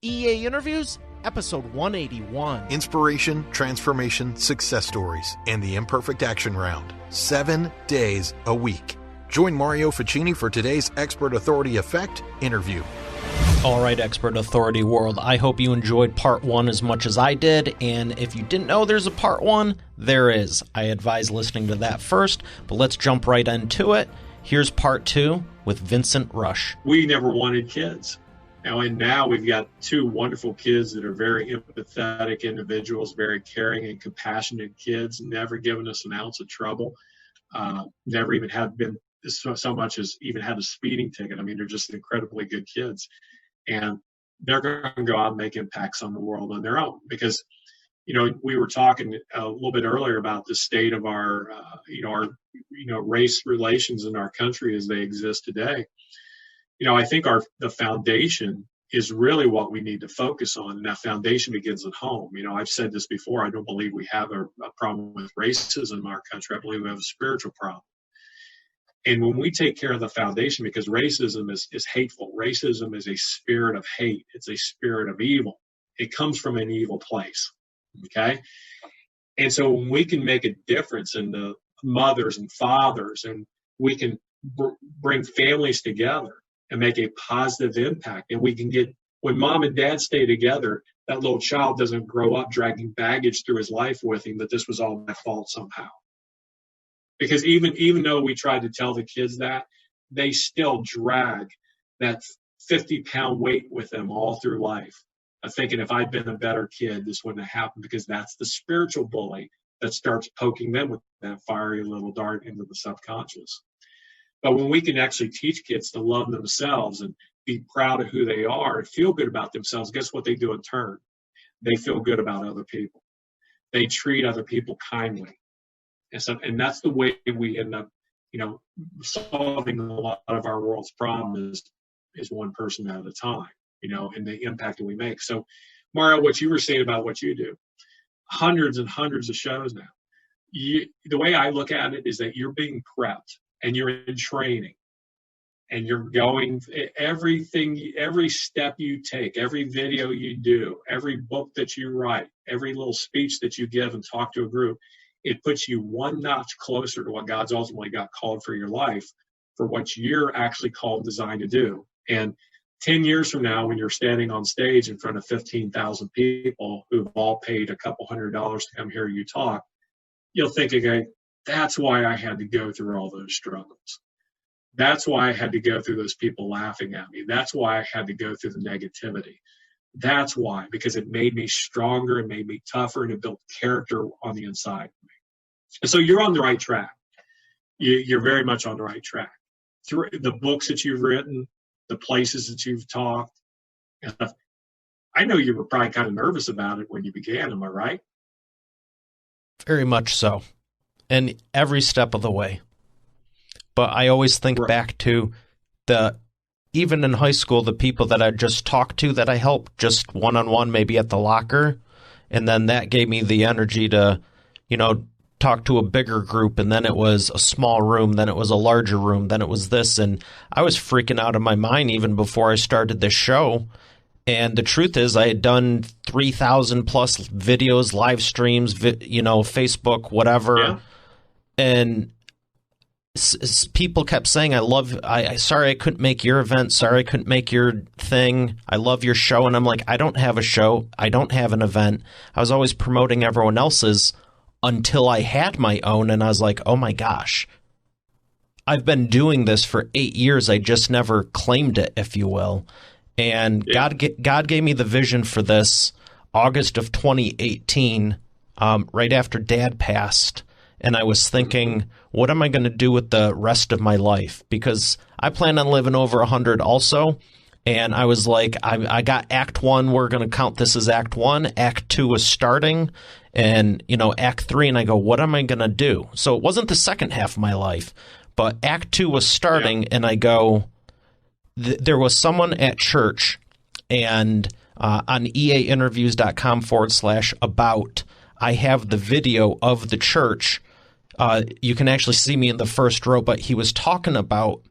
EA Interviews, episode 181. Inspiration, transformation, success stories, and the Imperfect Action Round. 7 days a week. Join Mario Ficini for today's Expert Authority Effect interview. All right, Expert Authority world, I hope you enjoyed part 1 as much as I did, and if you didn't know there's a part 1, there is. I advise listening to that first, but let's jump right into it. Here's part 2 with Vincent Rush. We never wanted kids. And now we've got 2 wonderful kids that are very empathetic individuals, very caring and compassionate kids, never given us an ounce of trouble, never even had been so much as even had a speeding ticket. I mean, they're just incredibly good kids. And they're going to go out and make impacts on the world on their own. Because, you know, we were talking a little bit earlier about the state of our race relations in our country as they exist today. You know, I think the foundation is really what we need to focus on. And that foundation begins at home. You know, I've said this before. I don't believe we have a problem with racism in our country. I believe we have a spiritual problem. And when we take care of the foundation, because racism is hateful. Racism is a spirit of hate. It's a spirit of evil. It comes from an evil place. Okay? And so when we can make a difference in the mothers and fathers, and we can bring families together and make a positive impact. And we can get, when mom and dad stay together, that little child doesn't grow up dragging baggage through his life with him that this was all my fault somehow. Because even though we try to tell the kids that, they still drag that 50-pound weight with them all through life. I'm thinking if I'd been a better kid, this wouldn't have happened, because that's the spiritual bully that starts poking them with that fiery little dart into the subconscious. But when we can actually teach kids to love themselves and be proud of who they are and feel good about themselves, guess what they do in turn? They feel good about other people. They treat other people kindly. And that's the way we end up, you know, solving a lot of our world's problems is one person at a time, you know, and the impact that we make. So, Mario, what you were saying about what you do, hundreds and hundreds of shows now. The way I look at it is that you're being prepped. And you're in training, and you're going, everything, every step you take, every video you do, every book that you write, every little speech that you give and talk to a group, it puts you one notch closer to what God's ultimately got called for your life, for what you're actually called, designed to do. And 10 years from now, when you're standing on stage in front of 15,000 people who've all paid a couple $100s to come hear you talk, you'll think again, that's why I had to go through all those struggles. That's why I had to go through those people laughing at me. That's why I had to go through the negativity. That's why, because it made me stronger, it made me tougher, and it built character on the inside of me. And so you're on the right track. You're very much on the right track. Through the books that you've written, the places that you've talked, and stuff. I know you were probably kind of nervous about it when you began, am I right? Very much so. And every step of the way. But I always think back to even in high school, the people that I just talked to that I helped just one-on-one, maybe at the locker. And then that gave me the energy to, you know, talk to a bigger group. And then it was a small room. Then it was a larger room. Then it was this. And I was freaking out of my mind even before I started this show. And the truth is, I had done 3,000 plus videos, live streams, Facebook, whatever. Yeah. And people kept saying, sorry I couldn't make your event. Sorry I couldn't make your thing. I love your show. And I'm like, I don't have a show. I don't have an event. I was always promoting everyone else's until I had my own. And I was like, oh my gosh, I've been doing this for 8 years. I just never claimed it, if you will. And yeah. God gave me the vision for this August of 2018, right after Dad passed. And I was thinking, what am I going to do with the rest of my life? Because I plan on living over 100 also. And I was like, I got Act 1. We're going to count this as Act 1. Act 2 is starting. And, Act 3. And I go, what am I going to do? So it wasn't the second half of my life. But Act 2 was starting. Yeah. And I go, there was someone at church. And on eainterviews.com/about, I have the video of the church. You can actually see me in the first row, but he was talking about,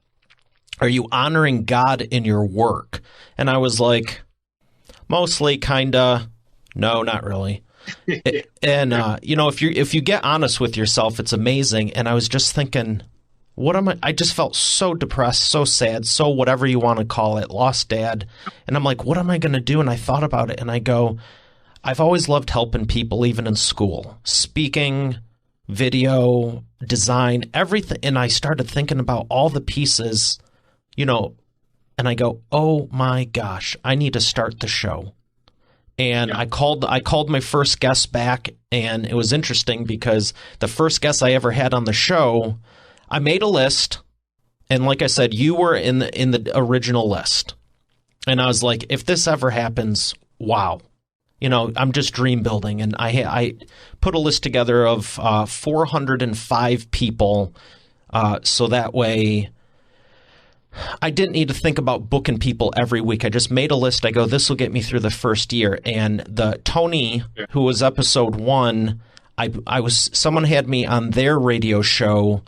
are you honoring God in your work? And I was like, Mostly, kinda. No, not really. And if you get honest with yourself, it's amazing. And I was just thinking, what am I? I just felt so depressed, so sad, so whatever you want to call it, lost dad. And I'm like, what am I going to do? And I thought about it, and I go, I've always loved helping people, even in school, speaking, video, design, everything. And I started thinking about all the pieces, and I go, oh my gosh, I need to start the show. And I called my first guest back, and it was interesting because the first guest I ever had on the show, I made a list, and like I said, you were in the original list. And I was like, if this ever happens, wow. I'm just dream building, and I put a list together of 405 people, so that way I didn't need to think about booking people every week. I just made a list. I go, this will get me through the first year. And the Tony, who was episode 1, someone had me on their radio show,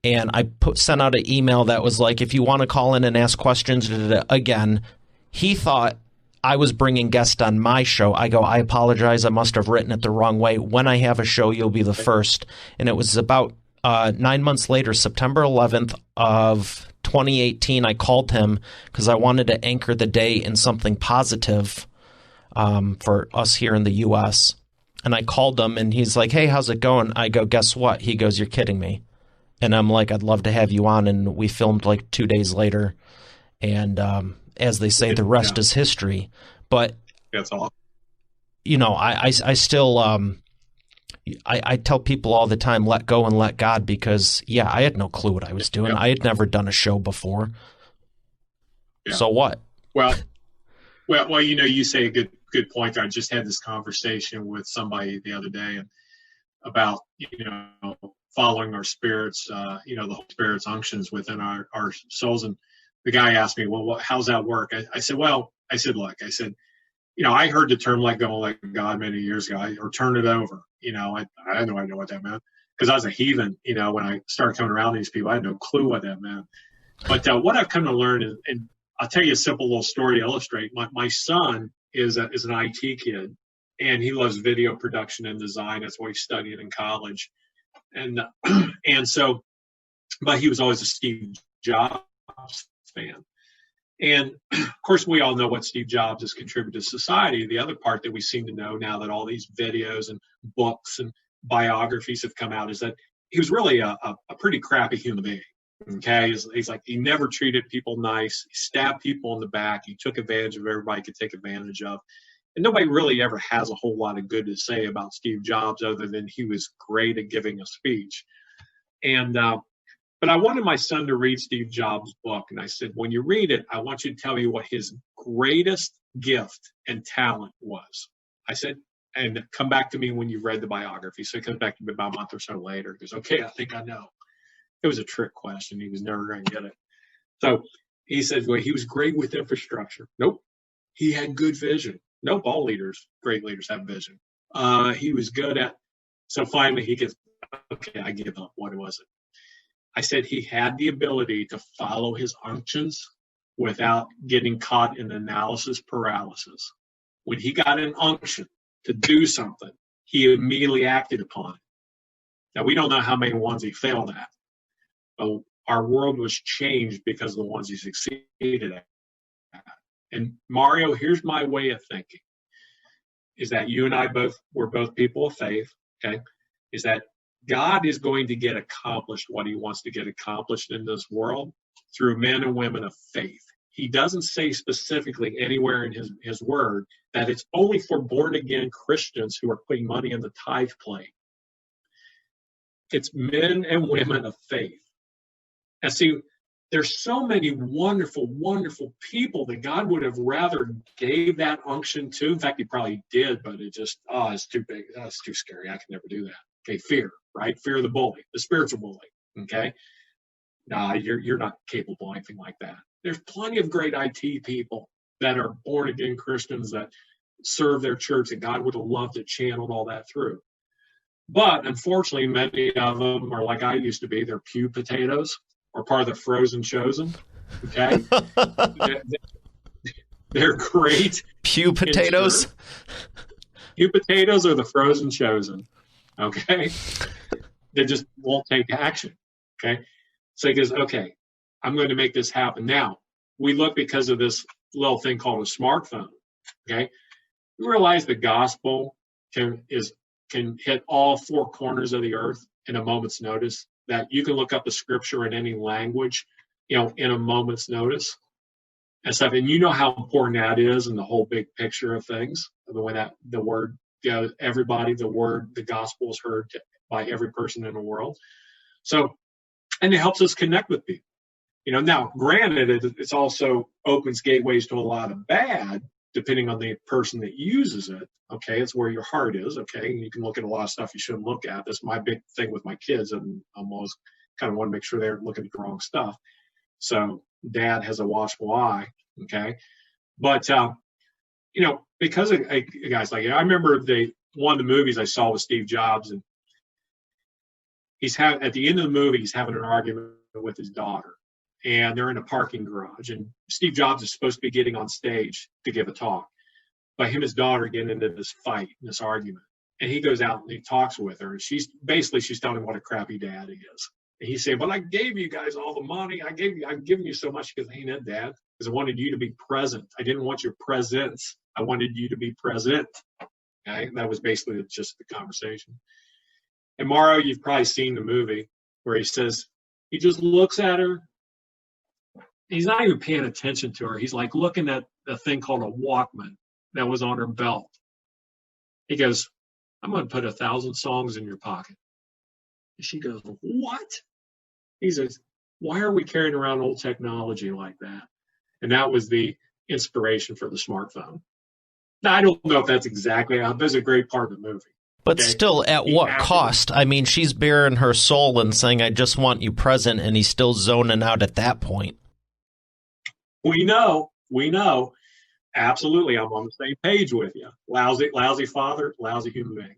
and I sent out an email that was like, if you want to call in and ask questions, again, he thought I was bringing guests on my show. I go, I apologize. I must have written it the wrong way. When I have a show, you'll be the first. And it was about 9 months later, September 11th of 2018, I called him because I wanted to anchor the day in something positive for us here in the U.S. And I called him, and he's like, hey, how's it going? I go, guess what? He goes, you're kidding me. And I'm like, I'd love to have you on. And we filmed like 2 days later. And as they say, the rest is history. But that's all. I still I tell people all the time, let go and let God, because, I had no clue what I was doing. I had never done a show before. Yeah. So what? Well, you say a good point there. I just had this conversation with somebody the other day about, following our spirits, the Holy Spirit's unctions within our souls. And the guy asked me, well, how's that work? I said, look, I heard the term let go and let God many years ago, or turn it over. I had no idea what that meant, because I was a heathen, when I started coming around these people. I had no clue what that meant. But what I've come to learn is, and I'll tell you a simple little story to illustrate. My son is an IT kid, and he loves video production and design. That's what he studied in college. And so, but he was always a Steve Jobs fan. And of course, we all know what Steve Jobs has contributed to society. The other part that we seem to know now that all these videos and books and biographies have come out is that he was really a pretty crappy human being. Okay. He's like, he never treated people nice. He stabbed people in the back. He took advantage of everybody he could take advantage of. And nobody really ever has a whole lot of good to say about Steve Jobs other than he was great at giving a speech. But I wanted my son to read Steve Jobs' book. And I said, when you read it, I want you to tell me what his greatest gift and talent was. I said, and come back to me when you've read the biography. So he comes back to me about a month or so later. He goes, okay, I think I know. It was a trick question. He was never going to get it. So he said, well, he was great with infrastructure. Nope. He had good vision. Nope. All great leaders have vision. He was good at, so finally he gets, okay, I give up. What was it? I said he had the ability to follow his unctions without getting caught in analysis paralysis. When he got an unction to do something, he immediately acted upon it. Now, we don't know how many ones he failed at, but our world was changed because of the ones he succeeded at. And Mario, here's my way of thinking, is that you and I we're both people of faith, okay, is that God is going to get accomplished what he wants to get accomplished in this world through men and women of faith. He doesn't say specifically anywhere in his word that it's only for born-again Christians who are putting money in the tithe plate. It's men and women of faith. And see, there's so many wonderful, wonderful people that God would have rather gave that unction to. In fact, he probably did, but it just, it's too big. It's too scary. I can never do that. Okay, fear, right? Fear of the bully, the spiritual bully, okay? Nah, you're not capable of anything like that. There's plenty of great IT people that are born-again Christians that serve their church, and God would have loved to channel all that through. But unfortunately, many of them are like I used to be. They're pew potatoes or part of the frozen chosen, okay? They're great. Pew potatoes? Pew potatoes are the frozen chosen. Okay? They just won't take action. Okay? So he goes, okay, I'm going to make this happen. Now, we look because of this little thing called a smartphone. Okay? You realize the gospel can hit all four corners of the earth in a moment's notice, that you can look up the scripture in any language, in a moment's notice and stuff. And you know how important that is in the whole big picture of things. The way that the word goes, the gospel is heard by every person in the world. So, and it helps us connect with people. Now, granted, it's also opens gateways to a lot of bad, depending on the person that uses it. Okay, it's where your heart is. Okay, and you can look at a lot of stuff you shouldn't look at. That's my big thing with my kids, and I'm always kind of want to make sure they're looking at the wrong stuff. So dad has a watchful eye. Okay, but because of guys like I remember one of the movies I saw with Steve Jobs, and at the end of the movie he's having an argument with his daughter, and they're in a parking garage, and Steve Jobs is supposed to be getting on stage to give a talk, but him and his daughter get into this fight, this argument, and he goes out and he talks with her, and she's telling him what a crappy dad he is. And he's saying, but I gave you guys all the money. I've given you so much. Because ain't it, Dad? Because I wanted you to be present. I didn't want your presence. I wanted you to be present. Okay? That was basically just the conversation. And Mario, you've probably seen the movie where he says, he just looks at her. He's not even paying attention to her. He's like looking at the thing called a Walkman that was on her belt. He goes, I'm going to put 1,000 songs in your pocket. And she goes, what? He says, why are we carrying around old technology like that? And that was the inspiration for the smartphone. Now, I don't know if that's exactly how, but it's a great part of the movie. But still, at what cost? I mean, she's bearing her soul and saying, I just want you present, and he's still zoning out at that point. We know. Absolutely, I'm on the same page with you. Lousy father, lousy human being.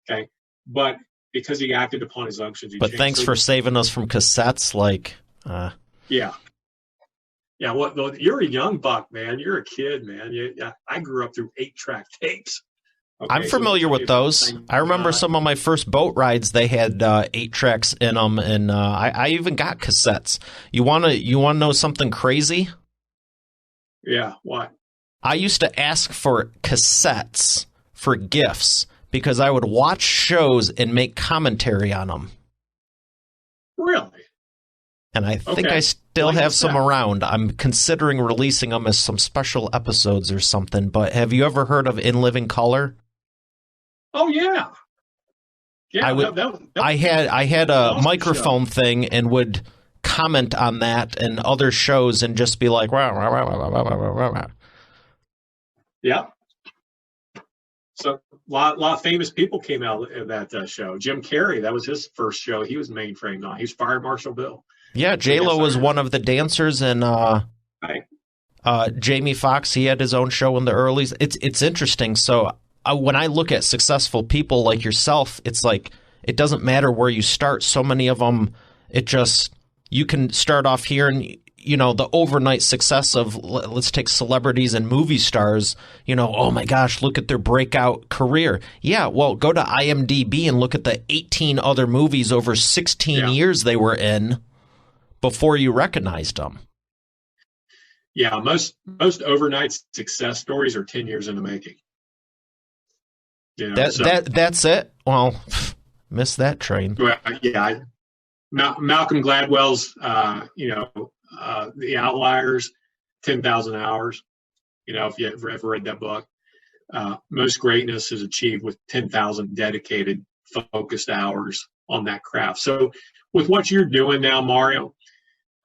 Okay, but because he acted upon his unctions. But thanks for saving us from cassettes, Yeah. Well, you're a young buck, man. You're a kid, man. I grew up through 8-track tapes. Okay, I'm familiar with those. I remember some of my first boat rides. They had 8 tracks in them, and I even got cassettes. You wanna know something crazy? Yeah. What? I used to ask for cassettes for gifts because I would watch shows and make commentary on them. Really? And I think I still have some around. I'm considering releasing them as some special episodes or something. But have you ever heard of In Living Color? Oh yeah. Yeah. I had a microphone thing and would comment on that and other shows and just be like, wow, wow, wow, wow, wow, wow, wow, wow. Yeah. So a lot of famous people came out of that show. Jim Carrey, that was his first show. He was mainframed on. He was Fire Marshal Bill. Yeah, J-Lo was one of the dancers, and right. Jamie Foxx, he had his own show in the earlys. It's interesting. So when I look at successful people like yourself, it's like it doesn't matter where you start. So many of them, you can start off here and the overnight success of, let's take celebrities and movie stars, oh my gosh, look at their breakout career. Yeah, well, go to IMDb and look at the 18 other movies over 16 years they were in before you recognized them. Yeah, most overnight success stories are 10 years in the making. That's it? Well, missed that train. Well, yeah, Malcolm Gladwell's, The Outliers, 10,000 hours. If you ever read that book, most greatness is achieved with 10,000 dedicated, focused hours on that craft. So with what you're doing now, Mario,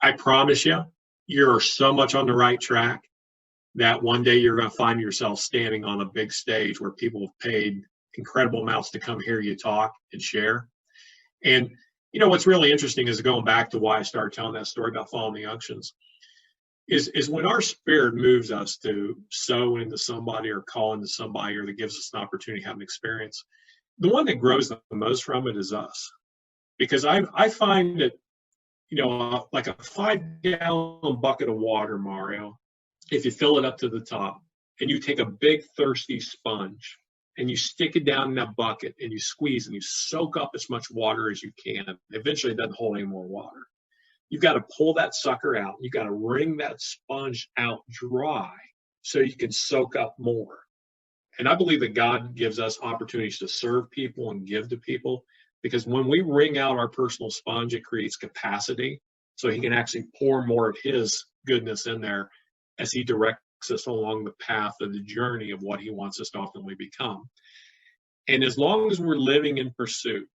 I promise you're so much on the right track that one day you're going to find yourself standing on a big stage where people have paid incredible amounts to come hear you talk and share. And what's really interesting is going back to why I started telling that story about following the unctions is when our spirit moves us to sow into somebody or call into somebody or that gives us an opportunity to have an experience, the one that grows the most from it is us. Because I find that, like a 5-gallon bucket of water, Mario, if you fill it up to the top and you take a big thirsty sponge and you stick it down in that bucket and you squeeze and you soak up as much water as you can, eventually it doesn't hold any more water. You've got to pull that sucker out. You've got to wring that sponge out dry so you can soak up more. And I believe that God gives us opportunities to serve people and give to people, because when we wring out our personal sponge, it creates capacity so he can actually pour more of his goodness in there as he directs us along the path of the journey of what he wants us to ultimately become. And as long as we're living in pursuit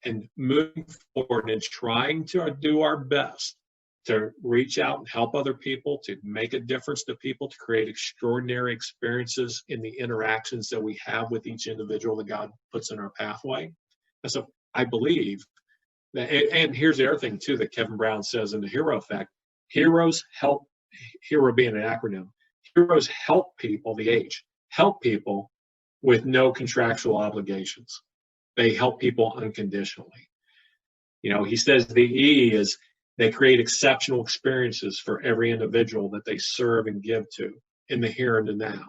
and moving forward and trying to do our best to reach out and help other people, to make a difference to people, to create extraordinary experiences in the interactions that we have with each individual that God puts in our pathway. And so I believe that, and here's the other thing too that Kevin Brown says in the Hero Effect, heroes help, hero being an acronym, heroes help people, the H, help people with no contractual obligations. They help people unconditionally. You know, he says the E is they create exceptional experiences for every individual that they serve and give to in the here and the now.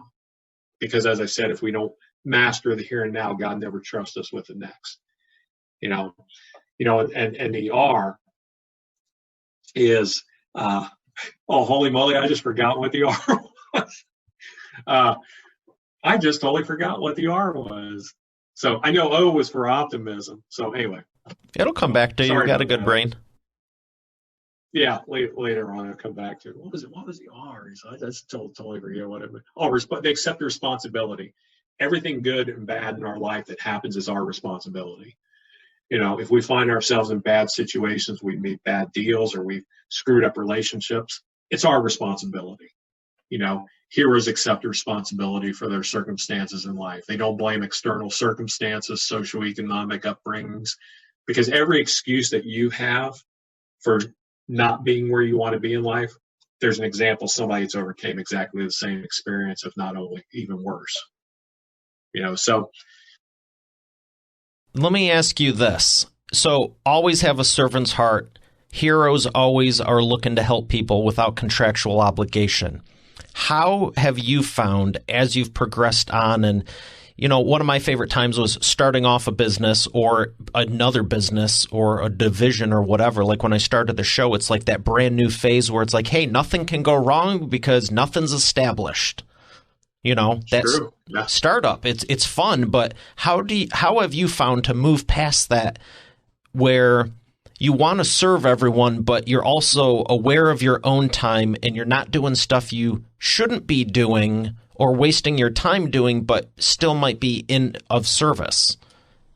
Because as I said, if we don't master the here and now, God never trusts us with the next. And the R is, oh, holy moly, I just forgot what the R was. I just totally forgot what the R was. So I know O was for optimism. So anyway. It'll come back to you. You've got a good brain. Yeah, later on I'll come back to it. What was it? What was the R? I just totally forget what it was. Oh, they accept responsibility. Everything good and bad in our life that happens is our responsibility. You know, if we find ourselves in bad situations, we made bad deals or we've screwed up relationships, it's our responsibility. You know, heroes accept responsibility for their circumstances in life. They don't blame external circumstances, socioeconomic upbringings, because every excuse that you have for not being where you want to be in life, there's an example somebody that's overcame exactly the same experience, if not only even worse. You know, so let me ask you this. So always have a servant's heart. Heroes always are looking to help people without contractual obligation. How have you found as you've progressed on? And, you know, one of my favorite times was starting off a business or another business or a division or whatever. Like when I started the show, it's like that brand new phase where it's like, hey, nothing can go wrong because nothing's established. You know, that's startup. It's fun, but how have you found to move past that where you want to serve everyone, but you're also aware of your own time and you're not doing stuff you shouldn't be doing or wasting your time doing, but still might be of service?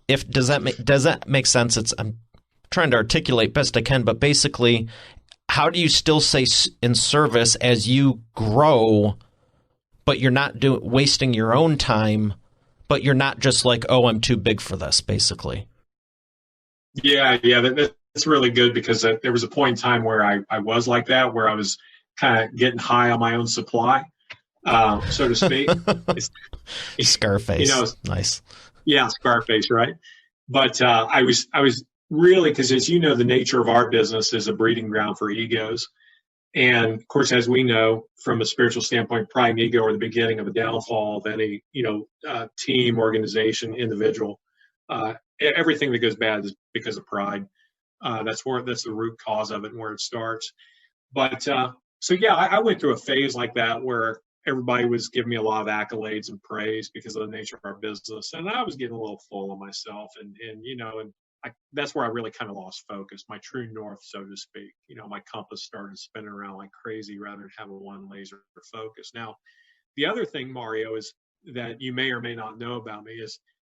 Does that make sense? I'm trying to articulate best I can, but basically, how do you still stay in service as you grow, but you're not wasting your own time, but you're not just like, oh, I'm too big for this, basically? Yeah, that's really good, because there was a point in time where I was like that, where I was kind of getting high on my own supply, so to speak. Scarface. You know, nice. Yeah, Scarface, right? But I was really, because as you know, the nature of our business is a breeding ground for egos. And of course, as we know, from a spiritual standpoint, pride and ego are the beginning of a downfall of any, team, organization, individual. Everything that goes bad is because of pride. That's the root cause of it and where it starts. But I went through a phase like that where everybody was giving me a lot of accolades and praise because of the nature of our business, and I was getting a little full of myself, and that's where I really kind of lost focus, my true north, so to speak. You know, my compass started spinning around like crazy rather than having one laser focus. Now, the other thing, Mario, is that you may or may not know about me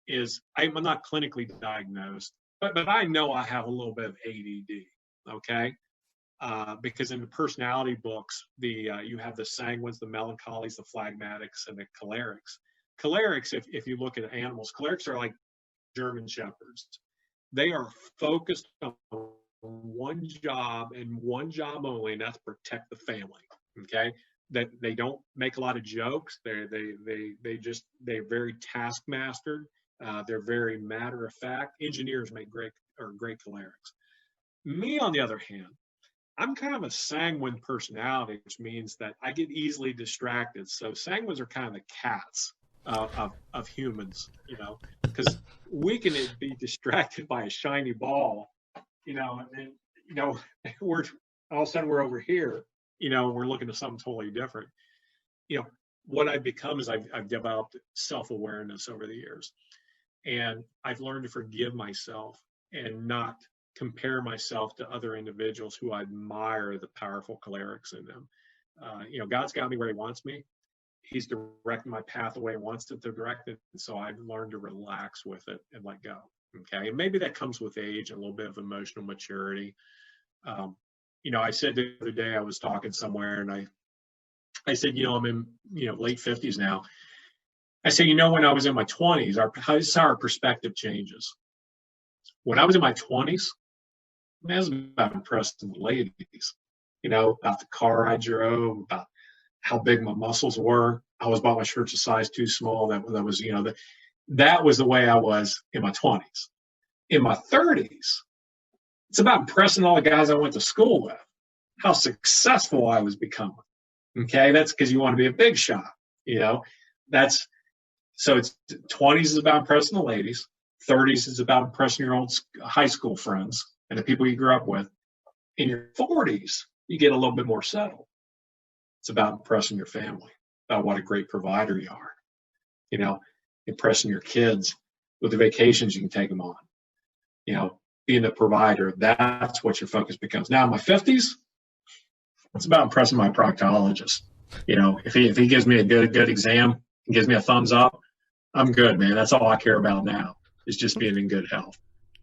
is I'm not clinically diagnosed, but I know I have a little bit of ADD, okay? Because in the personality books, you have the sanguines, the melancholies, the phlegmatics, and the cholerics. Cholerics, if you look at animals, cholerics are like German shepherds. They are focused on one job and one job only, and that's protect the family. Okay, that they don't make a lot of jokes. They're very taskmastered. They're very matter of fact. Engineers make great cholerics. Me, on the other hand, I'm kind of a sanguine personality, which means that I get easily distracted. So sanguines are kind of the cats of humans, because we can be distracted by a shiny ball, and then, we're all of a sudden we're over here, we're looking at something totally different. What I've become is I've developed self-awareness over the years, and I've learned to forgive myself and not compare myself to other individuals who I admire the powerful cholerics in them. God's got me where he wants me. He's directing my path the way he wants it to direct it. And so I've learned to relax with it and let go. Okay. And maybe that comes with age, a little bit of emotional maturity. I said the other day, I was talking somewhere and I said, I'm in, late 50s now. I said, when I was in my 20s, our perspective changes. When I was in my 20s, I was about impressed with the ladies, about the car I drove, about how big my muscles were. I always bought my shirts a size too small. That was, that was the way I was in my 20s. In my 30s, it's about impressing all the guys I went to school with, how successful I was becoming. Okay. That's because you want to be a big shot, so it's 20s is about impressing the ladies. 30s is about impressing your old high school friends and the people you grew up with. In your 40s, you get a little bit more settled. It's about impressing your family, about what a great provider you are, impressing your kids with the vacations you can take them on, being the provider. That's what your focus becomes. Now in my 50s, it's about impressing my proctologist. If he gives me a good exam and gives me a thumbs up, I'm good, man. That's all I care about now, is just being in good health.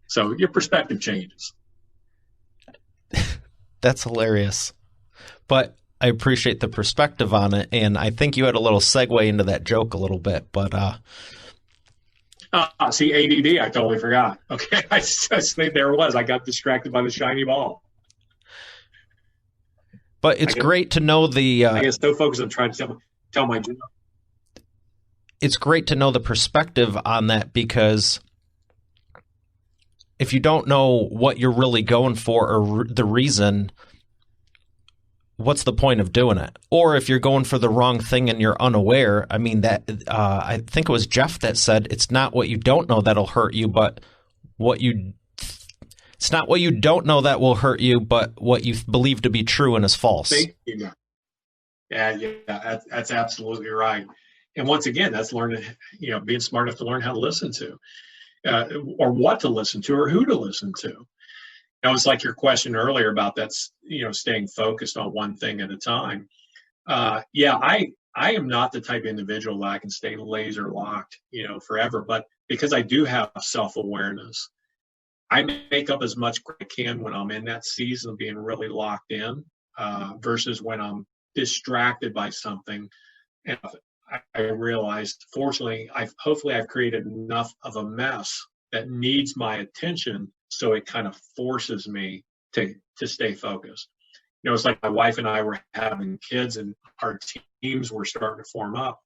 So your perspective changes. That's hilarious. But I appreciate the perspective on it, and I think you had a little segue into that joke a little bit, but see, ADD, I totally forgot. Okay, I just think there it was. I got distracted by the shiny ball. But it's great to know the... I guess so focused on trying to tell my joke. It's great to know the perspective on that, because if you don't know what you're really going for or the reason, what's the point of doing it? Or if you're going for the wrong thing and you're unaware, I mean, that I think it was Jeff that said, it's not what you don't know that'll hurt you, but it's not what you don't know that will hurt you, but what you believe to be true and is false. Yeah, that's absolutely right. And once again, that's learning, being smart enough to learn how to listen to, or what to listen to, or who to listen to. It's like your question earlier about that's, staying focused on one thing at a time. I am not the type of individual that I can stay laser locked, forever. But because I do have self-awareness, I make up as much as I can when I'm in that season of being really locked in, versus when I'm distracted by something. And I realized, fortunately, hopefully I've created enough of a mess that needs my attention, so it kind of forces me to stay focused. It's like my wife and I were having kids and our teams were starting to form up.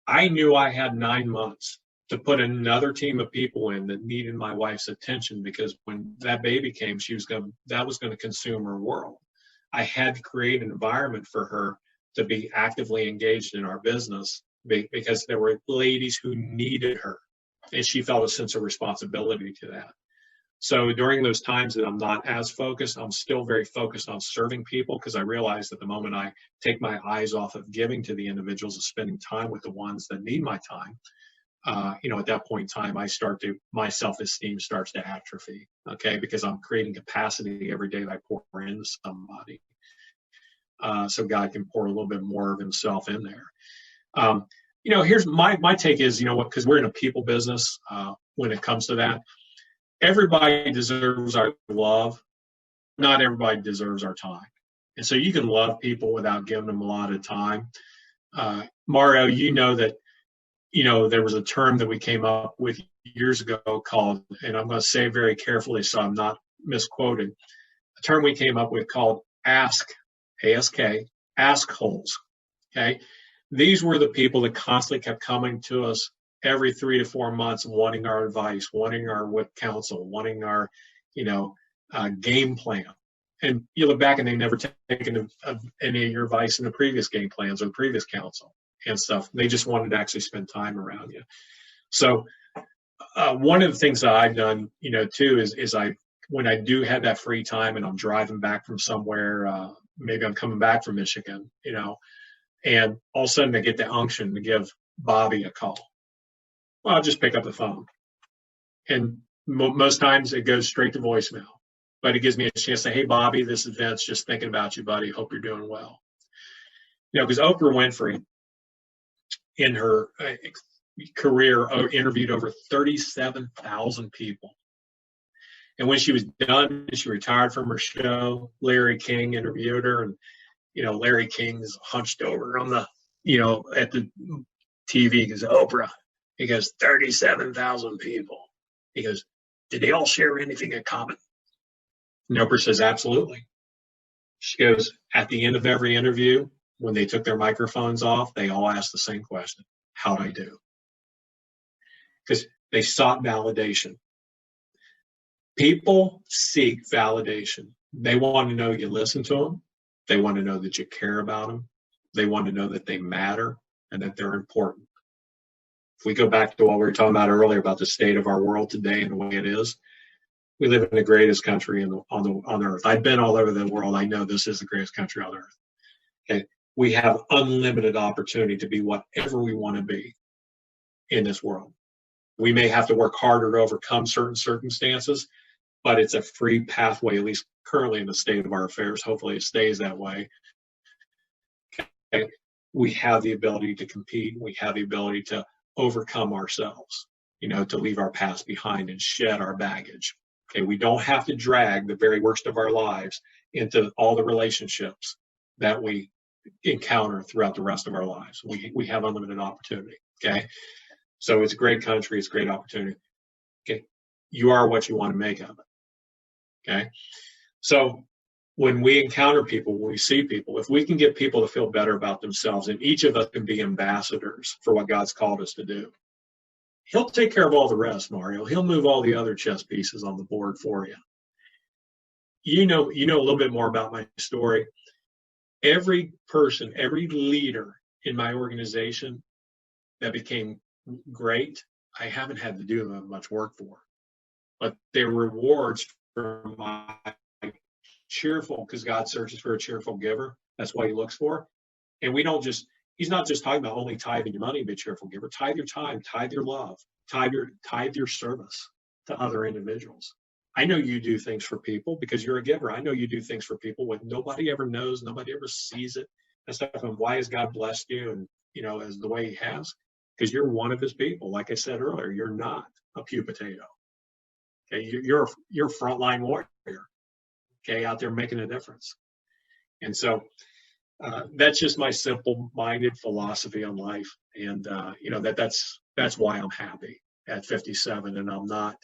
I knew I had 9 months to put another team of people in that needed my wife's attention, because when that baby came, that was going to consume her world. I had to create an environment for her to be actively engaged in our business, because there were ladies who needed her, and she felt a sense of responsibility to that. So during those times that I'm not as focused, I'm still very focused on serving people, because I realize that the moment I take my eyes off of giving to the individuals and spending time with the ones that need my time, at that point in time, my self-esteem starts to atrophy, okay, because I'm creating capacity every day that I pour into somebody. So God can pour a little bit more of himself in there. Here's my take is, because we're in a people business, when it comes to that, everybody deserves our love. Not everybody deserves our time. And so you can love people without giving them a lot of time. Mario, that, there was a term that we came up with years ago called, and I'm going to say it very carefully so I'm not misquoted, a term we came up with called ASK, ask holes. Okay. These were the people that constantly kept coming to us every 3 to 4 months, wanting our advice, wanting our whip counsel, wanting our, game plan. And you look back and they never taken any of your advice in the previous game plans or the previous counsel and stuff. They just wanted to actually spend time around you. So one of the things that I've done, too, is when I do have that free time and I'm driving back from somewhere, maybe I'm coming back from Michigan, and all of a sudden I get the unction to give Bobby a call. Well, I'll just pick up the phone. And most times it goes straight to voicemail. But it gives me a chance to say, hey, Bobby, this is Vince, just thinking about you, buddy. Hope you're doing well. Because Oprah Winfrey, in her career, interviewed over 37,000 people. And when she was done, she retired from her show. Larry King interviewed her. And, Larry King's hunched over on the, at the TV. He goes, Oprah. He goes, 37,000 people. He goes, did they all share anything in common? And Oprah says, absolutely. She goes, at the end of every interview, when they took their microphones off, they all asked the same question. How'd I do? Because they sought validation. People seek validation. They want to know you listen to them. They want to know that you care about them. They want to know that they matter and that they're important. If we go back to what we were talking about earlier about the state of our world today and the way it is, we live in the greatest country on earth. I've been all over the world. I know this is the greatest country on earth. Okay, we have unlimited opportunity to be whatever we want to be in this world. We may have to work harder to overcome certain circumstances, but it's a free pathway, at least currently in the state of our affairs. Hopefully it stays that way. Okay. We have the ability to compete. We have the ability to overcome ourselves, to leave our past behind and shed our baggage. Okay, we don't have to drag the very worst of our lives into all the relationships that we encounter throughout the rest of our lives. We have unlimited opportunity. Okay, so it's a great country. It's a great opportunity. Okay, you are what you want to make of it. Okay, so when we encounter people, when we see people, if we can get people to feel better about themselves, and each of us can be ambassadors for what God's called us to do, He'll take care of all the rest, Mario. He'll move all the other chess pieces on the board for you. You know a little bit more about my story. Every person, every leader in my organization that became great, I haven't had to do much work for. But they're rewards for my cheerful, because God searches for a cheerful giver. That's what He looks for. And He's not just talking about only tithing your money, be a cheerful giver. Tithe your time, tithe your love, tithe your service to other individuals. I know you do things for people because you're a giver. I know you do things for people when nobody ever knows, nobody ever sees it and stuff. And why has God blessed you and, as the way He has? Because you're one of His people. Like I said earlier, you're not a pew potato. Okay, you're a frontline warrior. Okay, out there making a difference. And so that's just my simple-minded philosophy on life, and that's why I'm happy at 57, and I'm not,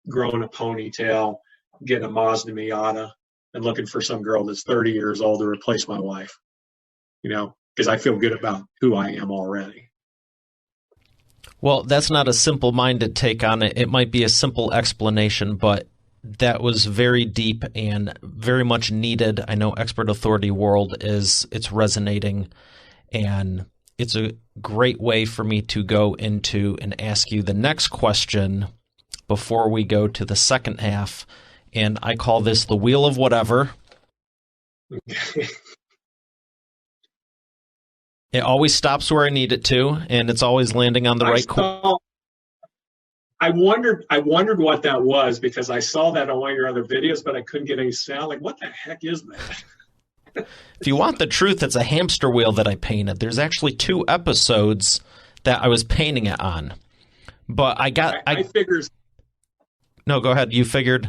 growing a ponytail, getting a Mazda Miata, and looking for some girl that's 30 years old to replace my wife. Because I feel good about who I am already. Well, that's not a simple-minded take on it. It might be a simple explanation, but that was very deep and very much needed. I know Expert Authority World it's resonating, and it's a great way for me to go into and ask you the next question before we go to the second half. And I call this the Wheel of Whatever. It always stops where I need it to, and it's always landing on the right course. I wondered what that was, because I saw that on one of your other videos, but I couldn't get any sound. Like, what the heck is that? If you want the truth, it's a hamster wheel that I painted. There's actually 2 episodes that I was painting it on. But I figured. No, go ahead. You figured?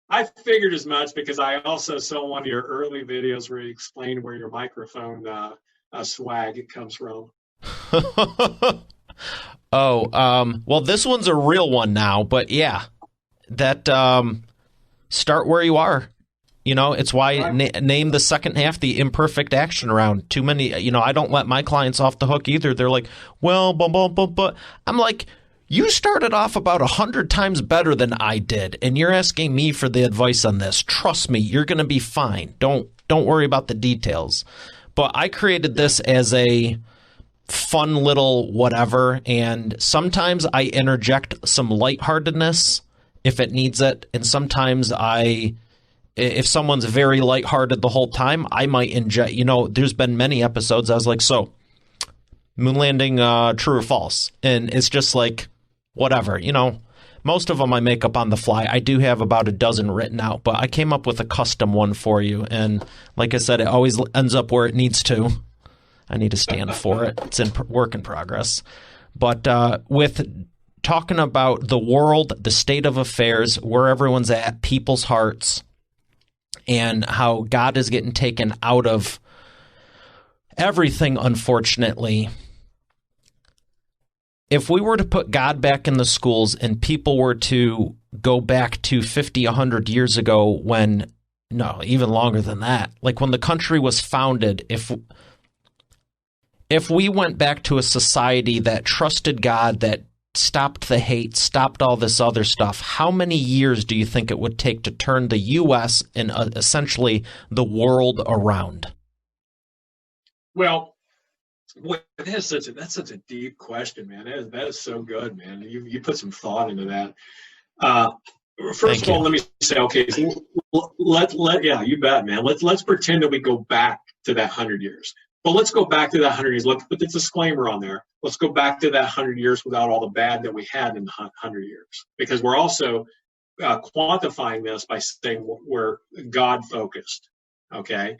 I figured as much, because I also saw one of your early videos where you explained where your microphone swag it comes from. Well, this one's a real one now, but yeah, that start where you are. It's why I name the second half the imperfect action round. Too many, I don't let my clients off the hook either. They're like, well, but I'm like, You started off about 100 times better than I did, and you're asking me for the advice on this. Trust me, you're going to be fine. Don't worry about the details. But I created this as a fun little whatever, and sometimes I interject some lightheartedness if it needs it, and sometimes if someone's very lighthearted the whole time, I might inject, there's been many episodes I was like, so, moon landing, true or false? And it's just like, whatever, most of them I make up on the fly. I do have about a dozen written out, but I came up with a custom one for you. And like I said, it always ends up where it needs to. I need to stand for it. It's in work in progress. But with talking about the world, the state of affairs, where everyone's at, people's hearts, and how God is getting taken out of everything, unfortunately. If we were to put God back in the schools and people were to go back to 50, 100 years ago even longer than that, like when the country was founded, if we went back to a society that trusted God, that stopped the hate, stopped all this other stuff, how many years do you think it would take to turn the U.S. and essentially the world around? Well, that's such a deep question, man. That is so good, man. You put some thought into that. First of all, let me say, okay, so yeah, you bet, man. Let's pretend that we go back to that 100 years. But let's go back to that 100 years. Let's put the disclaimer on there. Let's go back to that 100 years without all the bad that we had in the 100 years, because we're also quantifying this by saying we're God focused, okay?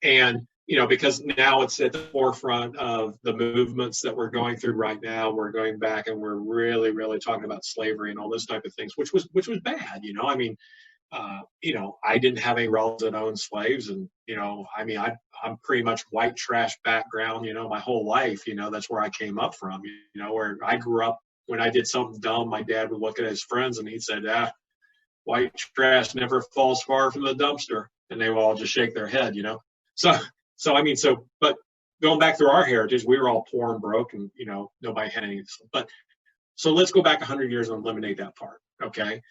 And because now it's at the forefront of the movements that we're going through right now. We're going back and we're really, really talking about slavery and all those type of things, which was bad. I mean, I didn't have any relatives that owned slaves, and I'm pretty much white trash background. My whole life. That's where I came up from. Where I grew up. When I did something dumb, my dad would look at his friends and he'd say, white trash never falls far from the dumpster, and they would all just shake their head. But going back through our heritage, we were all poor and broke, and nobody had anything. But so let's go back 100 years and eliminate that part, okay?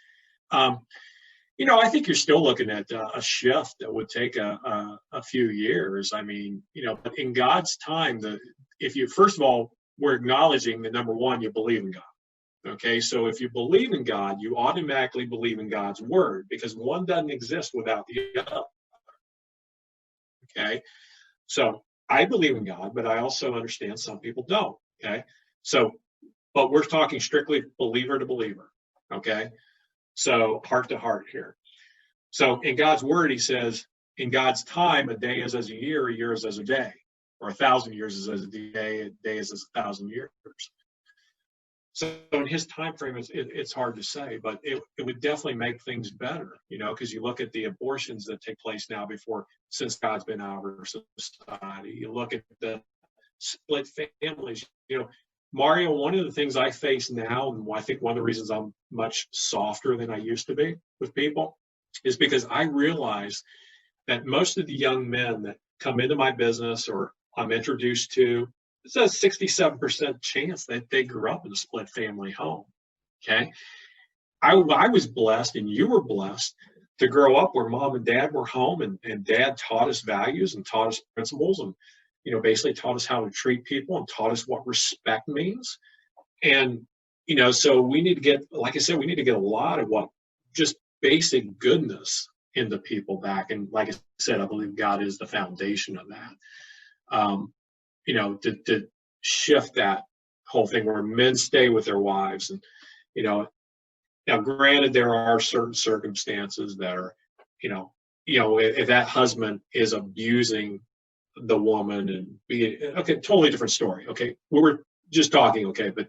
I think you're still looking at a shift that would take a few years. I mean, but in God's time, first of all, we're acknowledging that number one, you believe in God. Okay, so if you believe in God, you automatically believe in God's word, because one doesn't exist without the other. Okay. So I believe in God, but I also understand some people don't. Okay. So, but we're talking strictly believer to believer. Okay. So heart to heart here. So in God's word, he says, in God's time, a day is as a year is as a day, or 1,000 years is as a day is as 1,000 years. So in his time frame, it's hard to say, but it would definitely make things better, because you look at the abortions that take place now since God's been out of our society. You look at the split families. Mario, one of the things I face now, and I think one of the reasons I'm much softer than I used to be with people, is because I realize that most of the young men that come into my business or I'm introduced to, it's a 67% chance that they grew up in a split family home. Okay. I was blessed, and you were blessed, to grow up where mom and dad were home, and dad taught us values and taught us principles, and, basically taught us how to treat people and taught us what respect means. And, so we need to get, like I said, we need to get a lot of what just basic goodness into people back. And like I said, I believe God is the foundation of that. To shift that whole thing where men stay with their wives. And, now granted, there are certain circumstances that are, if that husband is abusing the woman and totally different story. Okay. We were just talking. Okay. But,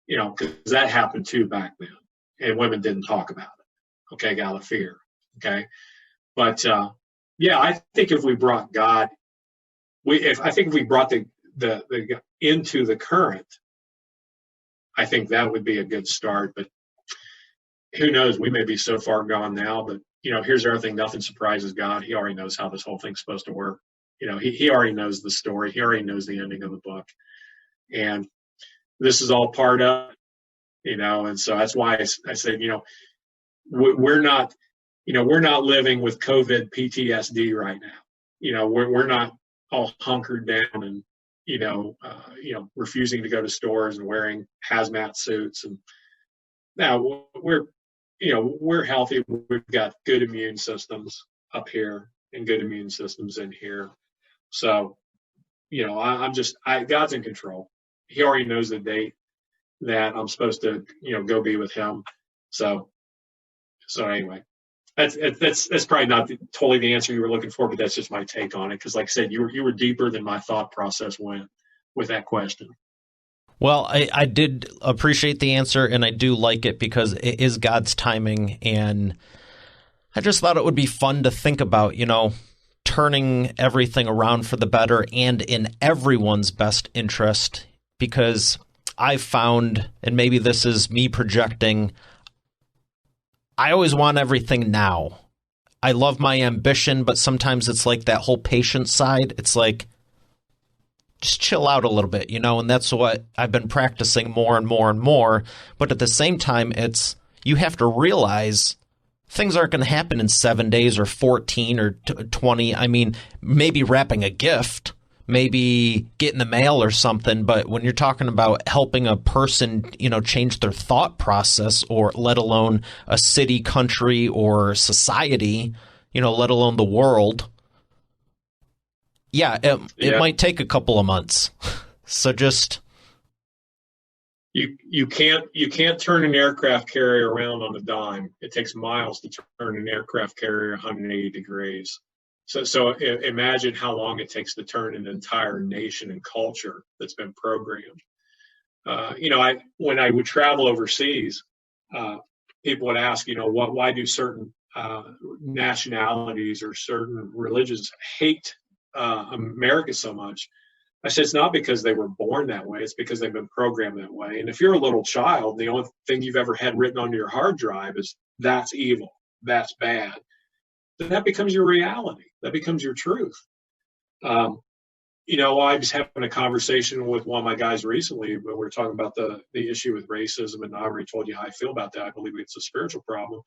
because that happened too back then, and women didn't talk about it. Okay. Out of fear. Okay. But, I think if we brought God, if we brought the into the current, I think that would be a good start. But who knows? We may be so far gone now. But here's the other thing: nothing surprises God. He already knows how this whole thing's supposed to work. He already knows the story. He already knows the ending of the book, and this is all part of it. And so that's why I said, we're not, we're not living with COVID PTSD right now. We're not all hunkered down and, refusing to go to stores and wearing hazmat suits. And now we're healthy. We've got good immune systems up here and good immune systems in here. So, God's in control. He already knows the date that I'm supposed to, go be with him. So anyway, that's probably not totally the answer you were looking for, but that's just my take on it. Because, like I said, you were deeper than my thought process went with that question. Well, I did appreciate the answer, and I do like it because it is God's timing, and I just thought it would be fun to think about, turning everything around for the better and in everyone's best interest, because I've found, and maybe this is me projecting, I always want everything now. I love my ambition, but sometimes it's like that whole patient side. It's like, just chill out a little bit, and that's what I've been practicing more and more and more. But at the same time, you have to realize things aren't going to happen in 7 days or 14 or 20. I mean, maybe wrapping a gift, maybe getting the mail or something. But when you're talking about helping a person, change their thought process, or let alone a city, country, or society, let alone the world. Yeah, it might take a couple of months. So just you can't turn an aircraft carrier around on a dime. It takes miles to turn an aircraft carrier 180 degrees. So imagine how long it takes to turn an entire nation and culture that's been programmed. When I would travel overseas, people would ask, why do certain nationalities or certain religions hate America so much? I said, it's not because they were born that way. It's because they've been programmed that way. And if you're a little child, the only thing you've ever had written on your hard drive is that's evil, that's bad, then that becomes your reality. That becomes your truth. I was having a conversation with one of my guys recently, but we're talking about the issue with racism, and I already told you how I feel about that. I believe it's a spiritual problem.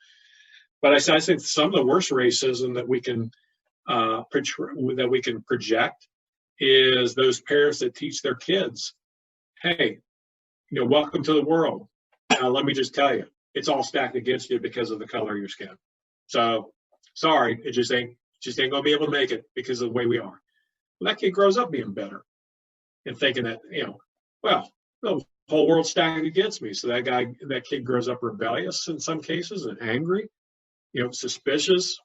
But I think some of the worst racism that we can project is those parents that teach their kids, hey, welcome to the world. Now, let me just tell you, it's all stacked against you because of the color of your skin. So sorry, it just ain't gonna be able to make it because of the way we are. Well, that kid grows up being bitter and thinking that, well, the whole world's stacked against me. So that kid grows up rebellious in some cases and angry, suspicious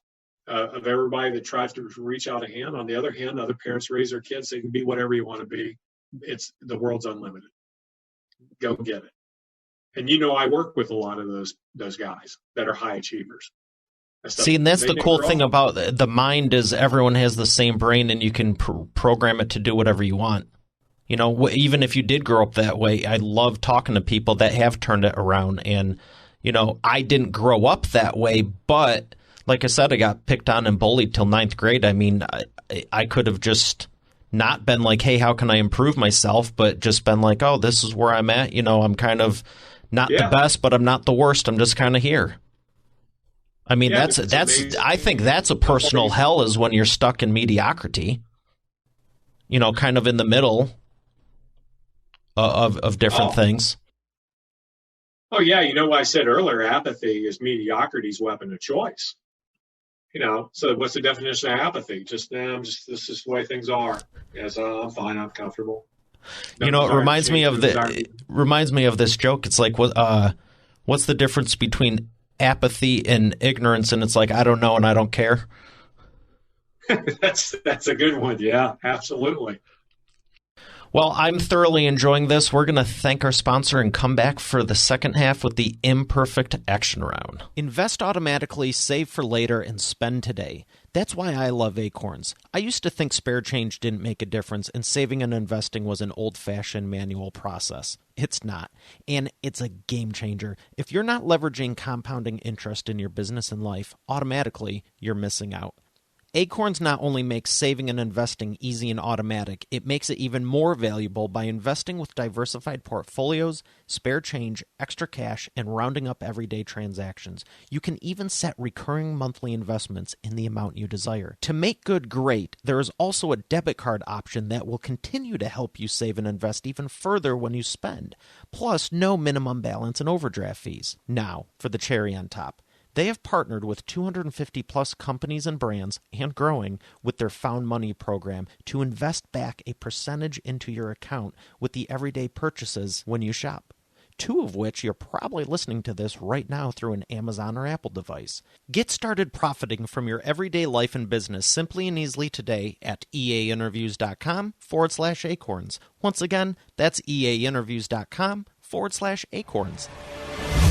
of everybody that tries to reach out a hand. On the other hand, other parents raise their kids, they can be whatever you want to be. The world's unlimited. Go get it. And I work with a lot of those guys that are high achievers. See, and that's the cool thing about the mind is everyone has the same brain, and you can program it to do whatever you want. Even if you did grow up that way, I love talking to people that have turned it around. And, I didn't grow up that way, but like I said, I got picked on and bullied till 9th grade. I mean, I could have just not been like, hey, how can I improve myself? But just been like, oh, this is where I'm at. I'm kind of not the best, but I'm not the worst. I'm just kind of here. I mean, that's I think that's a personal hell, is when you're stuck in mediocrity, kind of in the middle of different things. Oh, yeah. What I said earlier, apathy is mediocrity's weapon of choice. So what's the definition of apathy? This is the way things are. Yes, I'm fine. I'm comfortable. It reminds me of this joke. It's like, what's the difference between apathy and ignorance? And it's like, I don't know, and I don't care. That's a good one. Yeah, absolutely. Well, I'm thoroughly enjoying this. We're going to thank our sponsor and come back for the second half with the imperfect action round. Invest automatically, save for later, and spend today. That's why I love Acorns. I used to think spare change didn't make a difference, and saving and investing was an old-fashioned manual process. It's not, and it's a game changer. If you're not leveraging compounding interest in your business and life, automatically you're missing out. Acorns not only makes saving and investing easy and automatic, it makes it even more valuable by investing with diversified portfolios, spare change, extra cash, and rounding up everyday transactions. You can even set recurring monthly investments in the amount you desire. To make good great, there is also a debit card option that will continue to help you save and invest even further when you spend. Plus, no minimum balance and overdraft fees. Now, for the cherry on top. They have partnered with 250 plus companies and brands, and growing, with their Found Money program to invest back a percentage into your account with the everyday purchases when you shop. Two of which you're probably listening to this right now through an Amazon or Apple device. Get started profiting from your everyday life and business simply and easily today at eainterviews.com/acorns. Once again, that's eainterviews.com/acorns.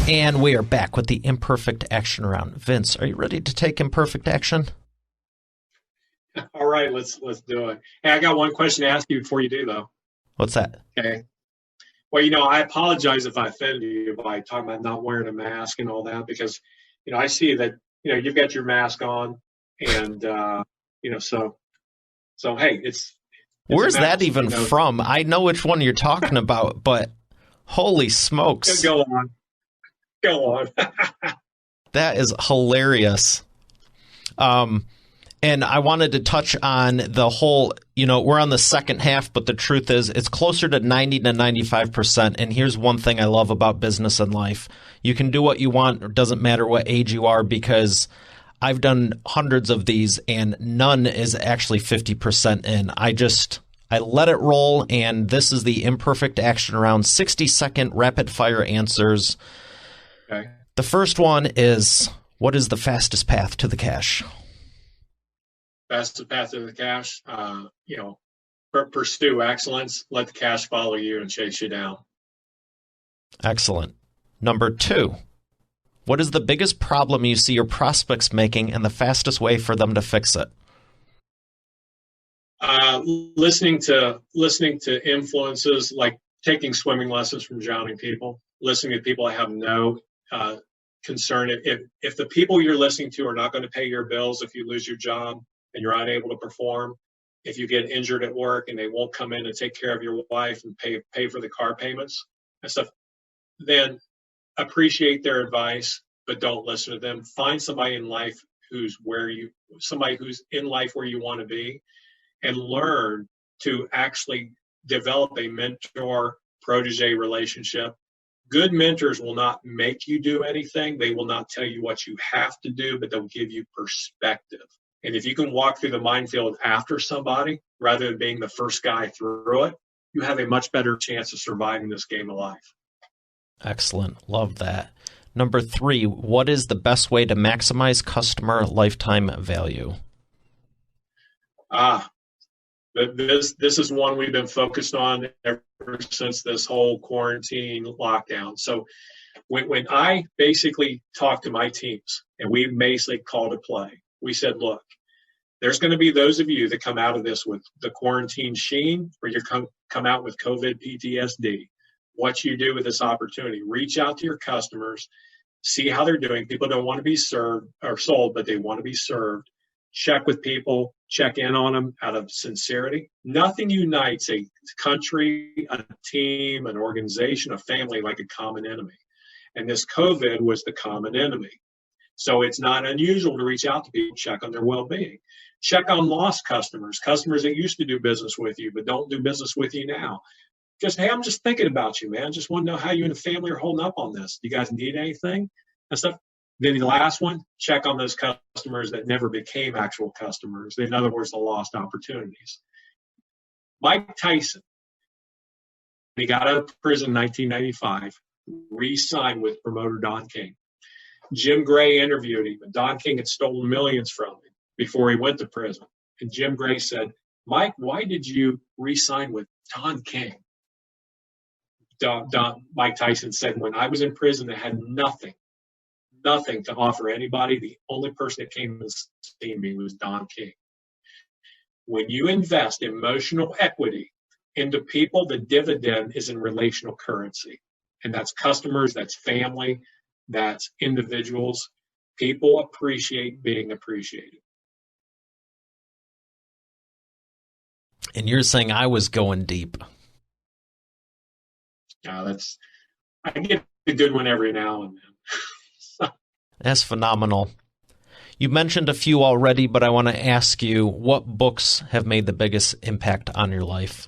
And we are back with the imperfect action round. Vince, are you ready to take imperfect action? All right, let's do it. Hey, I got one question to ask you before you do, though. What's that? Okay. Well, I apologize if I offended you by talking about not wearing a mask and all that, because, I see that, you've got your mask on, and, so hey, it's Where's that even from? I know which one you're talking about, but holy smokes. Go on. That is hilarious. And I wanted to touch on the whole, we're on the second half, but the truth is it's closer to 90 to 95%. And here's one thing I love about business and life. You can do what you want. It doesn't matter what age you are, because I've done hundreds of these and none is actually 50% in. I let it roll. And this is the imperfect action round, 60-second rapid fire answers. Okay. The first one is, what is the fastest path to the cash? Fastest path to the cash, pursue excellence, let the cash follow you and chase you down. Excellent. Number 2, what is the biggest problem you see your prospects making and the fastest way for them to fix it? Listening to influences, like taking swimming lessons from drowning people, listening to people that have no concern. If the people you're listening to are not going to pay your bills, if you lose your job and you're unable to perform, if you get injured at work and they won't come in and take care of your wife and pay for the car payments and stuff, then appreciate their advice, but don't listen to them. Find somebody in life who's in life where you want to be, and learn to actually develop a mentor protege relationship. Good mentors will not make you do anything. They will not tell you what you have to do, but they'll give you perspective. And if you can walk through the minefield after somebody rather than being the first guy through it, you have a much better chance of surviving this game of life. Excellent. Love that. Number 3, what is the best way to maximize customer lifetime value? This is one we've been focused on ever since this whole quarantine lockdown. So when I basically talked to my teams and we basically called a play, we said, look, there's going to be those of you that come out of this with the quarantine sheen, or you come out with COVID PTSD. What you do with this opportunity, reach out to your customers, see how they're doing. People don't want to be served or sold, but they want to be served. Check with people, check in on them out of sincerity. Nothing unites a country, a team, an organization, a family like a common enemy. And this COVID was the common enemy. So it's not unusual to reach out to people, check on their well-being. Check on lost customers that used to do business with you but don't do business with you now. Hey, I'm just thinking about you, man. Just want to know how you and the family are holding up on this. Do you guys need anything? And stuff. Then the last one, check on those customers that never became actual customers. In other words, the lost opportunities. Mike Tyson, he got out of prison in 1995, re-signed with promoter Don King. Jim Gray interviewed him, and Don King had stolen millions from him before he went to prison. And Jim Gray said, Mike, why did you re-sign with Don King? Mike Tyson said, when I was in prison, I had nothing to offer anybody. The only person that came to see me was Don King. When you invest emotional equity into people, the dividend is in relational currency. And that's customers, that's family, that's individuals. People appreciate being appreciated. And you're saying I was going deep. I get a good one every now and then. That's phenomenal. You mentioned a few already, but I want to ask you, what books have made the biggest impact on your life?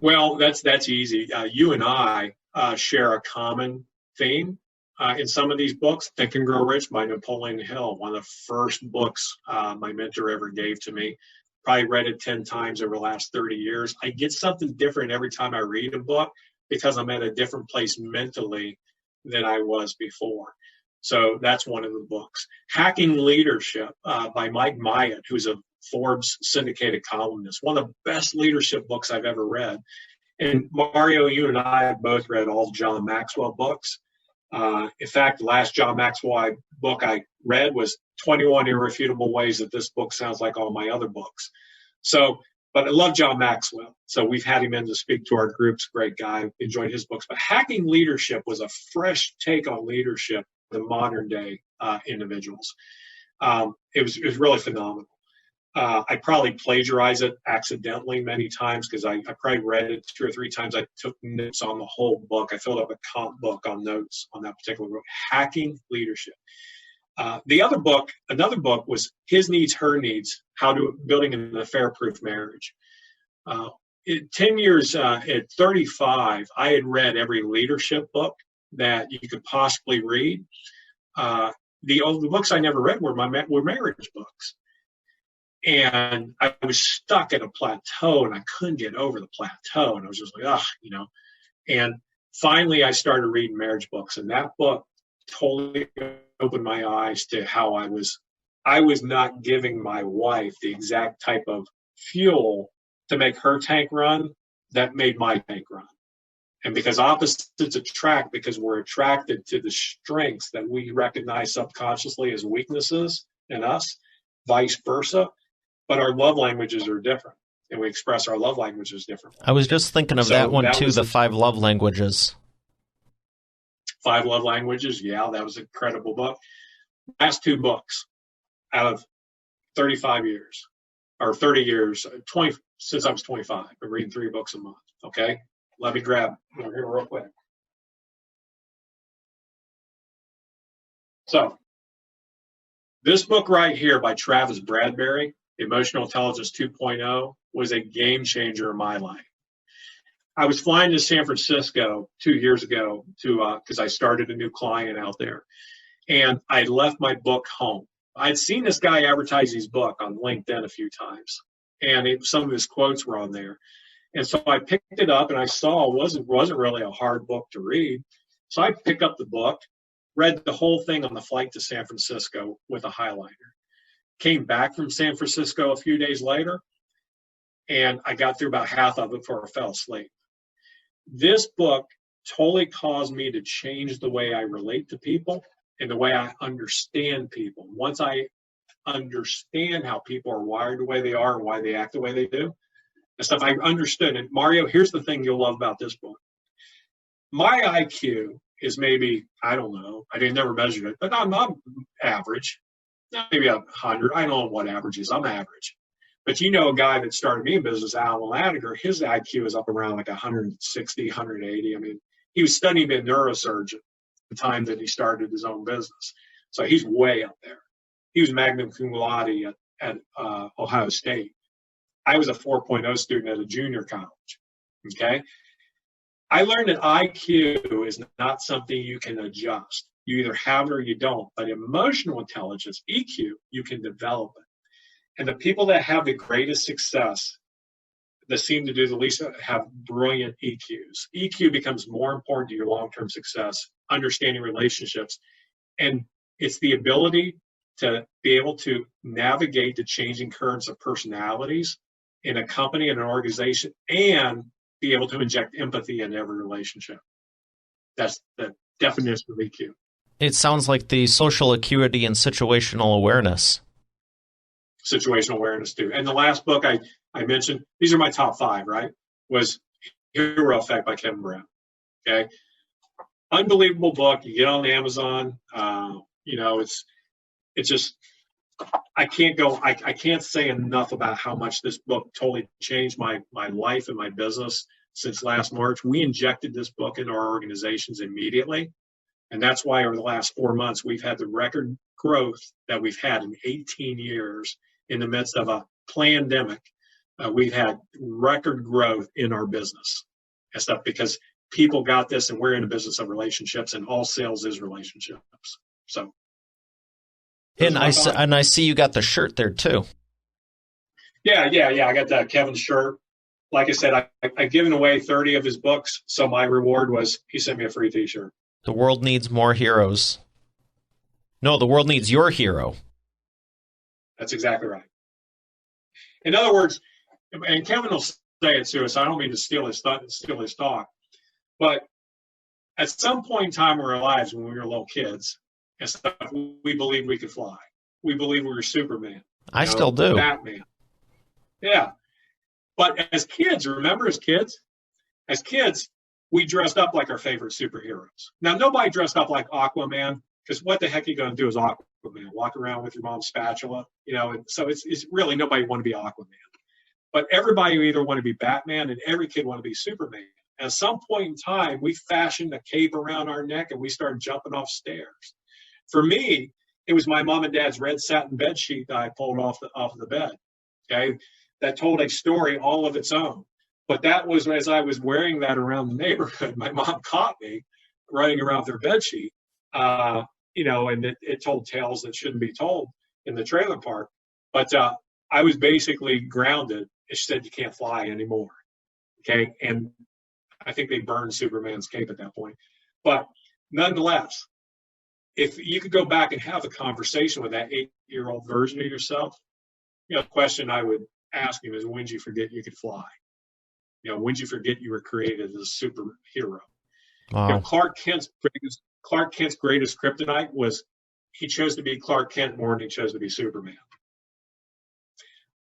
Well, that's easy. You and I share a common theme in some of these books. Think and Grow Rich by Napoleon Hill, one of the first books my mentor ever gave to me. Probably read it 10 times over the last 30 years. I get something different every time I read a book because I'm at a different place mentally than I was before. So that's one of the books. Hacking Leadership by Mike Myatt, who's a Forbes syndicated columnist. One of the best leadership books I've ever read. And Mario, you and I have both read all John Maxwell books. In fact, the last John Maxwell book I read was 21 Irrefutable Ways That This Book Sounds Like All My Other Books. So, but I love John Maxwell. So we've had him in to speak to our groups. Great guy. Enjoyed his books. But Hacking Leadership was a fresh take on leadership, the modern day individuals. It was really phenomenal. I probably plagiarized it accidentally many times because I probably read it 2 or 3 times. I took notes on the whole book. I filled up a comp book on notes on that particular book, Hacking Leadership. Another book was His Needs, Her Needs, How to Building an Affair-Proof Marriage. 10 years at 35, I had read every leadership book that you could possibly read. The books I never read were marriage books. And I was stuck at a plateau and I couldn't get over the plateau. And I was just like, And finally I started reading marriage books. And that book totally opened my eyes to how I was not giving my wife the exact type of fuel to make her tank run that made my tank run. And because opposites attract, because we're attracted to the strengths that we recognize subconsciously as weaknesses in us, vice versa. But our love languages are different, and we express our love languages differently. I was just thinking of that one, too, the 5 love languages. 5 love languages, yeah, that was an incredible book. Last 2 books out of 35 years, or 30 years, 20 since I was 25. I've been reading 3 books a month, okay? Let me grab here real quick. So, this book right here by Travis Bradberry, Emotional Intelligence 2.0, was a game changer in my life. I was flying to San Francisco 2 years ago because I started a new client out there, and I left my book home. I'd seen this guy advertise his book on LinkedIn a few times, and some of his quotes were on there. And so I picked it up, and I saw it wasn't really a hard book to read. So I picked up the book, read the whole thing on the flight to San Francisco with a highlighter. Came back from San Francisco a few days later, and I got through about half of it before I fell asleep. This book totally caused me to change the way I relate to people and the way I understand people. Once I understand how people are wired the way they are and why they act the way they do, and stuff, I understood. And Mario, here's the thing you'll love about this book. My IQ is maybe, I don't know, I didn't never measure it, but I'm average. Maybe 100. I don't know what average is. I'm average. But you know a guy that started me in business, Alan Laniger, his IQ is up around like 160, 180. I mean, he was studying to be a neurosurgeon at the time that he started his own business. So he's way up there. He was magna cum laude at Ohio State. I was a 4.0 student at a junior college. Okay? I learned that IQ is not something you can adjust. You either have it or you don't. But emotional intelligence, EQ, you can develop it. And the people that have the greatest success, that seem to do the least, have brilliant EQs. EQ becomes more important to your long-term success, understanding relationships. And it's the ability to be able to navigate the changing currents of personalities in a company and an organization, and be able to inject empathy in every relationship. That's the definition of EQ. It sounds like the social acuity and situational awareness. Situational awareness too. And the last book I mentioned, these are my top 5, right? Was Hero Effect by Kevin Brown. Okay. Unbelievable book. You get on Amazon. It's just I can't say enough about how much this book totally changed my life and my business since last March. We injected this book into our organizations immediately. And that's why over the last 4 months, we've had the record growth that we've had in 18 years in the midst of a pandemic. We've had record growth in our business and stuff because people got this, and we're in the business of relationships, and all sales is relationships. So. And I see you got the shirt there too. Yeah. I got that Kevin shirt. Like I said, I've given away 30 of his books, so my reward was he sent me a free T-shirt. The world needs more heroes. No, the world needs your hero. That's exactly right. In other words, and Kevin will say it too, so I don't mean to steal his talk, but at some point in time in our lives when we were little kids and stuff, we believed we could fly. We believed we were Superman. I still do. Batman. Yeah. But as kids, we dressed up like our favorite superheroes. Now, nobody dressed up like Aquaman, because what the heck are you going to do as Aquaman? Walk around with your mom's spatula? And so it's really nobody want to be Aquaman. But everybody either want to be Batman, and every kid want to be Superman. At some point in time, we fashioned a cape around our neck, and we started jumping off stairs. For me, it was my mom and dad's red satin bed sheet that I pulled off the bed, okay, that told a story all of its own. But that was as I was wearing that around the neighborhood, my mom caught me running around their bed sheet, and it told tales that shouldn't be told in the trailer park. But I was basically grounded. It said you can't fly anymore, okay? And I think they burned Superman's cape at that point. But nonetheless, if you could go back and have a conversation with that 8-year-old version of yourself, the question I would ask him is, when did you forget you could fly? When did you forget you were created as a superhero? Wow. Clark Kent's greatest kryptonite was he chose to be Clark Kent more than he chose to be Superman.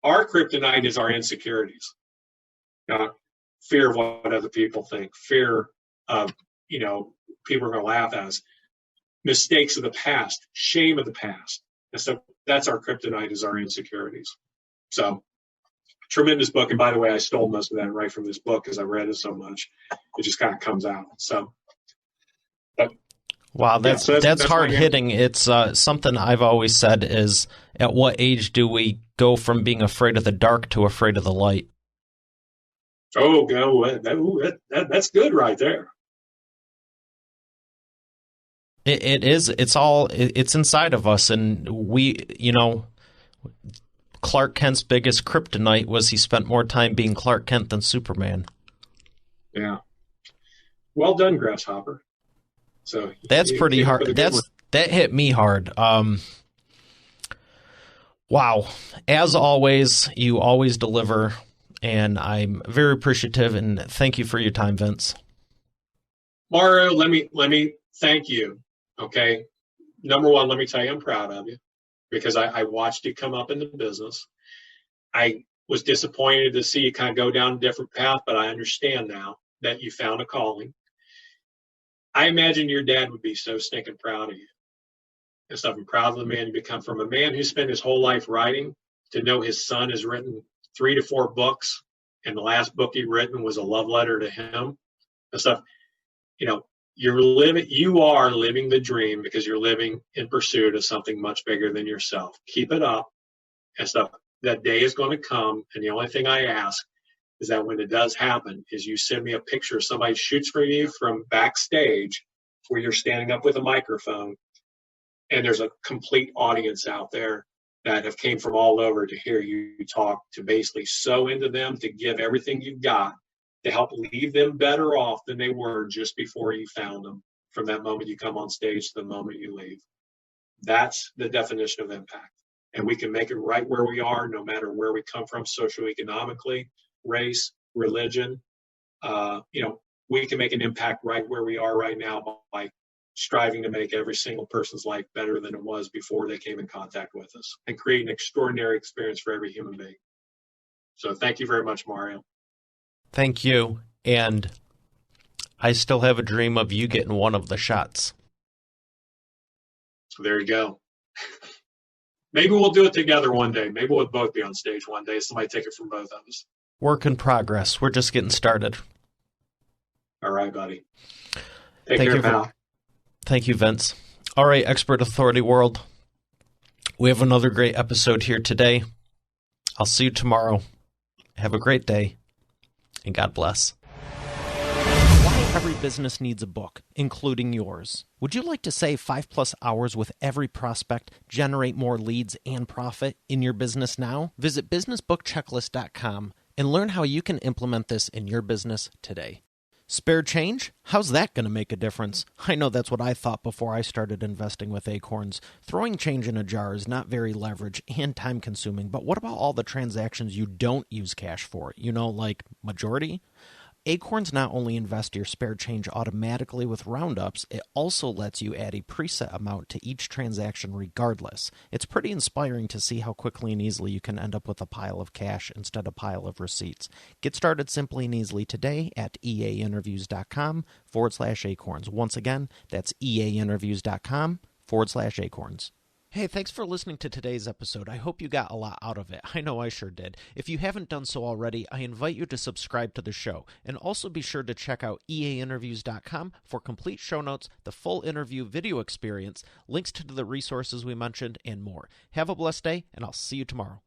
Our kryptonite is our insecurities. Fear of what other people think, fear of, people are going to laugh at us, mistakes of the past, shame of the past. And so that's our kryptonite, is our insecurities. So tremendous book. And by the way, I stole most of that right from this book because I read it so much. It just kind of comes out. So, wow, that's hard hitting. It's something I've always said is, at what age do we go from being afraid of the dark to afraid of the light? Oh, that's good right there. It is. It's inside of us. And we, Clark Kent's biggest kryptonite was he spent more time being Clark Kent than Superman. Yeah. Well done, Grasshopper. So that's pretty hard. That hit me hard. Wow. As always, you always deliver, and I'm very appreciative, and thank you for your time, Vince. Mario, let me thank you. Okay. Number one, let me tell you I'm proud of you, because I watched you come up in the business. I was disappointed to see you kind of go down a different path, but I understand now that you found a calling. I imagine your dad would be so stinking proud of you and stuff. I'm proud of the man you become, from a man who spent his whole life writing to know his son has written 3 to 4 books, and the last book he written was a love letter to him and stuff. You are living the dream because you're living in pursuit of something much bigger than yourself. Keep it up and stuff. That day is going to come, and the only thing I ask is that when it does happen, is you send me a picture of somebody shoots for you from backstage where you're standing up with a microphone, and there's a complete audience out there that have came from all over to hear you talk, to basically sow into them, to give everything you've got, to help leave them better off than they were just before you found them, from that moment you come on stage to the moment you leave. That's the definition of impact. And we can make it right where we are, no matter where we come from, socioeconomically, race, religion. We can make an impact right where we are right now by striving to make every single person's life better than it was before they came in contact with us, and create an extraordinary experience for every human being. So thank you very much, Mario. Thank you. And I still have a dream of you getting one of the shots. So there you go. Maybe we'll do it together one day. Maybe we'll both be on stage one day. Somebody take it from both of us. Work in progress. We're just getting started. All right, buddy. Take care, pal. Thank you, Vince. All right, Expert Authority World. We have another great episode here today. I'll see you tomorrow. Have a great day, and God bless. Why every business needs a book, including yours. Would you like to save 5+ hours with every prospect, generate more leads, and profit in your business now? Visit businessbookchecklist.com and learn how you can implement this in your business today. Spare change? How's that going to make a difference? I know that's what I thought before I started investing with Acorns. Throwing change in a jar is not very leverage and time-consuming, but what about all the transactions you don't use cash for? You know, like majority? Acorns not only invest your spare change automatically with roundups, it also lets you add a preset amount to each transaction regardless. It's pretty inspiring to see how quickly and easily you can end up with a pile of cash instead of a pile of receipts. Get started simply and easily today at eainterviews.com/acorns. Once again, that's eainterviews.com/acorns. Hey, thanks for listening to today's episode. I hope you got a lot out of it. I know I sure did. If you haven't done so already, I invite you to subscribe to the show. And also be sure to check out eainterviews.com for complete show notes, the full interview video experience, links to the resources we mentioned, and more. Have a blessed day, and I'll see you tomorrow.